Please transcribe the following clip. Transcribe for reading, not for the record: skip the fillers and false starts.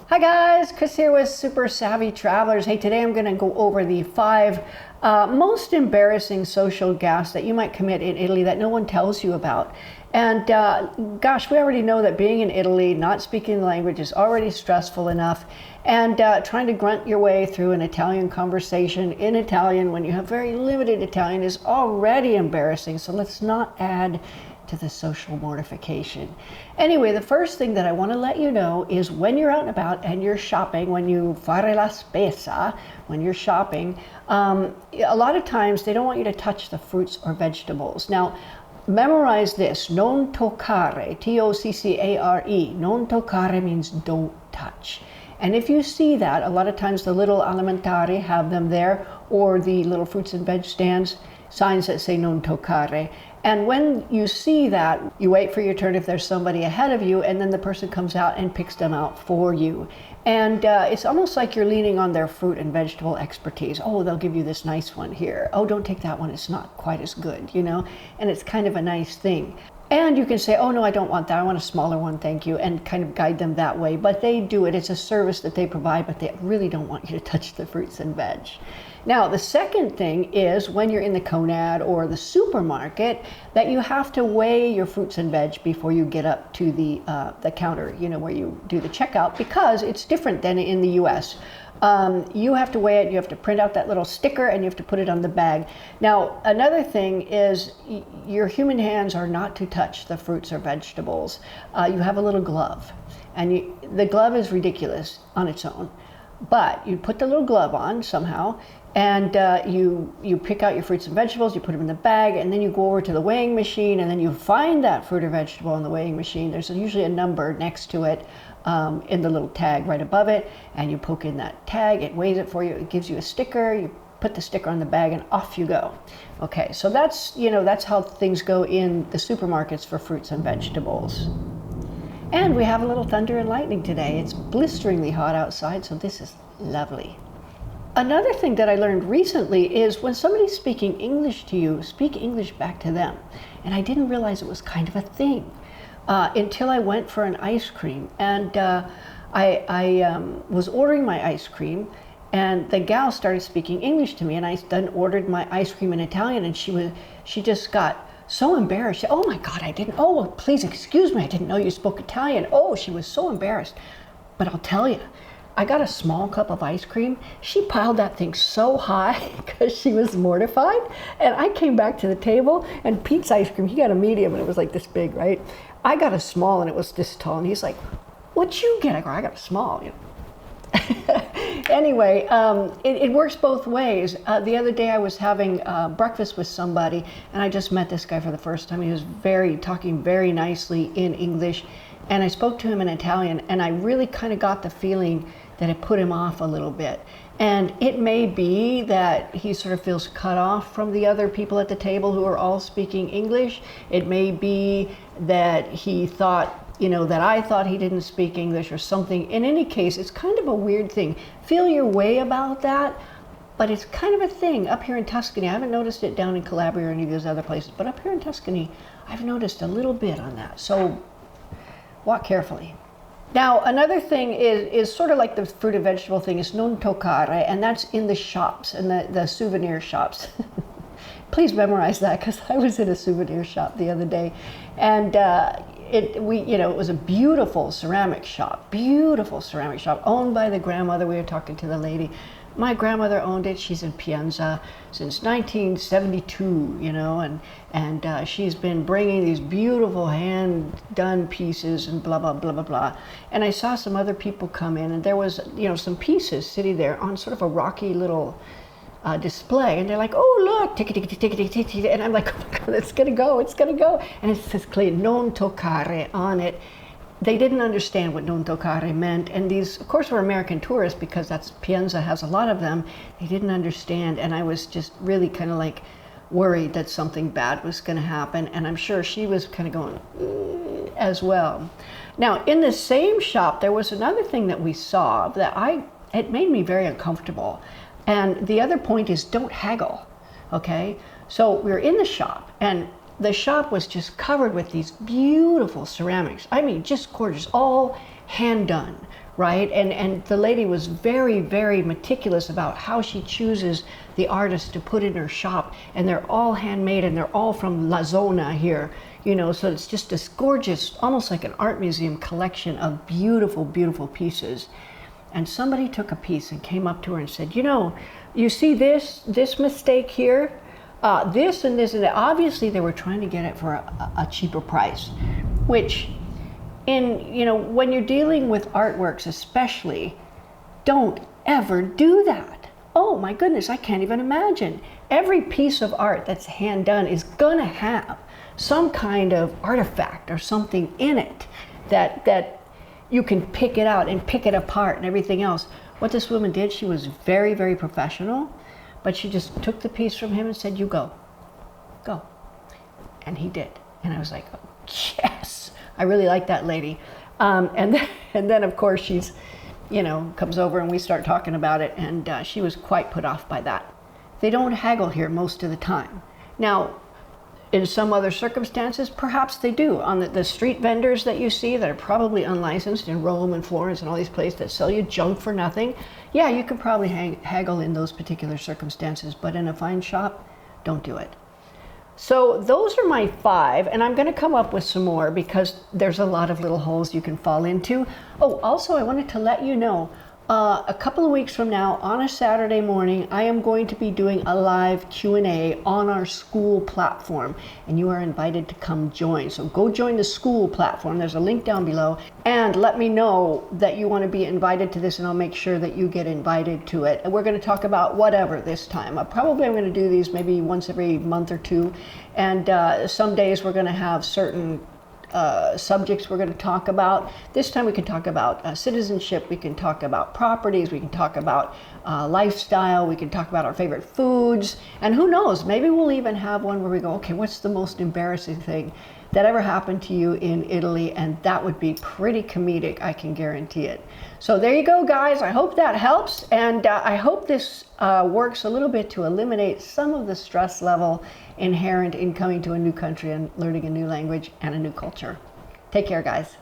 Hi guys, Chris here with Super Savvy Travelers. Hey, today I'm going to go over the 5 most embarrassing social gaffes that you might commit in Italy that no one tells you about. And gosh, we already know that being in Italy, not speaking the language is already stressful enough. And trying to grunt your way through an Italian conversation in Italian when you have very limited Italian is already embarrassing. So let's not add to the social mortification. Anyway, the first thing that I want to let you know is when you're out and about and you're shopping, when you fare la spesa, when you're shopping, a lot of times they don't want you to touch the fruits or vegetables. Now, memorize this, non toccare, T-O-C-C-A-R-E. Non toccare means don't touch. And if you see that, a lot of times the little alimentari have them there, or the little fruits and veg stands, signs that say non toccare. And when you see that, you wait for your turn if there's somebody ahead of you, and then the person comes out and picks them out for you. And it's almost like you're leaning on their fruit and vegetable expertise. Oh, they'll give you this nice one here. Oh, don't take that one, it's not quite as good, you know? And it's kind of a nice thing. And you can say, oh no, I don't want that, I want a smaller one, thank you, and kind of guide them that way. But they do it, it's a service that they provide, but they really don't want you to touch the fruits and veg. Now, the second thing is when you're in the Conad or the supermarket that you have to weigh your fruits and veg before you get up to the counter, you know, where you do the checkout, because it's different than in the US. You have to weigh it, you have to print out that little sticker, and you have to put it on the bag. Now, another thing is your human hands are not to touch the fruits or vegetables. You have a little glove, and the glove is ridiculous on its own. But you put the little glove on somehow, and you pick out your fruits and vegetables, you put them in the bag, and then you go over to the weighing machine, and then you find that fruit or vegetable on the weighing machine. There's usually a number next to it in the little tag right above it, and you poke in that tag, it weighs it for you, it gives you a sticker, you put the sticker on the bag, and off you go. Okay, so that's how things go in the supermarkets for fruits and vegetables. And we have a little thunder and lightning today. It's blisteringly hot outside, so this is lovely. Another thing that I learned recently is when somebody's speaking English to you, speak English back to them. And I didn't realize it was kind of a thing until I went for an ice cream. And I was ordering my ice cream, and the gal started speaking English to me, and I then ordered my ice cream in Italian, and she just got so embarrassed. Oh my God, oh, please excuse me, I didn't know you spoke Italian. Oh, she was so embarrassed. But I'll tell you, I got a small cup of ice cream. She piled that thing so high because she was mortified. And I came back to the table, and Pete's ice cream, he got a medium, and it was like this big, right? I got a small, and it was this tall. And he's like, what'd you get? I go, I got a small, you know. Anyway, it works both ways. The other day I was having breakfast with somebody, and I just met this guy for the first time. He was talking very nicely in English, and I spoke to him in Italian, and I really kind of got the feeling that it put him off a little bit. And it may be that he sort of feels cut off from the other people at the table who are all speaking English. It may be that he thought, that I thought he didn't speak English or something. In any case, it's kind of a weird thing. Feel your way about that, but it's kind of a thing up here in Tuscany. I haven't noticed it down in Calabria or any of those other places, but up here in Tuscany, I've noticed a little bit on that. So walk carefully. Now, another thing is sort of like the fruit and vegetable thing, is non toccare, and that's in the shops, in the souvenir shops. Please memorize that, because I was in a souvenir shop the other day, and it was a beautiful ceramic shop owned by the grandmother. We were talking to the lady. My grandmother owned it. She's in Pienza since 1972, and she's been bringing these beautiful hand-done pieces and blah, blah, blah, blah, blah. And I saw some other people come in, and there was, some pieces sitting there on sort of a rocky little display, and they're like, oh look, tick, tick, tick, tick, tick, tick, tick, and I'm like, oh my God, it's gonna go, and it says clearly non toccare on it. They didn't understand what non toccare meant, and these, of course, were American tourists, because Pienza has a lot of them. They didn't understand, and I was just really kind of like worried that something bad was going to happen, and I'm sure she was kind of going as well. Now, in the same shop, there was another thing that we saw that it made me very uncomfortable. And the other point is, don't haggle, okay? So we were in the shop, and the shop was just covered with these beautiful ceramics. I mean, just gorgeous, all hand done, right? And the lady was very, very meticulous about how she chooses the artists to put in her shop, and they're all handmade, and they're all from La Zona here, you know, so it's just this gorgeous, almost like an art museum collection of beautiful, beautiful pieces. And somebody took a piece and came up to her and said, you know, you see this mistake here, this and this and that. Obviously they were trying to get it for a cheaper price, which you know, when you're dealing with artworks especially, don't ever do that. Oh my goodness, I can't even imagine. Every piece of art that's hand done is gonna have some kind of artifact or something in it that you can pick it out and pick it apart and everything else. What this woman did, she was very, very professional, but she just took the piece from him and said, you go. And he did. And I was like, oh, yes, I really like that lady. And then of course she's, you know, comes over and we start talking about it, and she was quite put off by that. They don't haggle here most of the time. Now, in some other circumstances, perhaps they do. On the street vendors that you see that are probably unlicensed in Rome and Florence and all these places that sell you junk for nothing, yeah, you could probably haggle in those particular circumstances, but in a fine shop, don't do it. So those are my 5, and I'm going to come up with some more because there's a lot of little holes you can fall into. Oh, also I wanted to let you know, a couple of weeks from now, on a Saturday morning, I am going to be doing a live Q&A on our Skool platform, and you are invited to come join. So go join the Skool platform. There's a link down below, and let me know that you want to be invited to this, and I'll make sure that you get invited to it. And we're going to talk about whatever this time. I'm going to do these maybe once every month or two, and some days we're going to have certain subjects we're going to talk about. This time we can talk about citizenship, we can talk about properties, we can talk about lifestyle, we can talk about our favorite foods, and who knows, maybe we'll even have one where we go, okay, what's the most embarrassing thing that ever happened to you in Italy? And that would be pretty comedic, I can guarantee it. So there you go, guys. I hope that helps, and I hope this works a little bit to eliminate some of the stress level inherent in coming to a new country and learning a new language and a new culture. Take care, guys.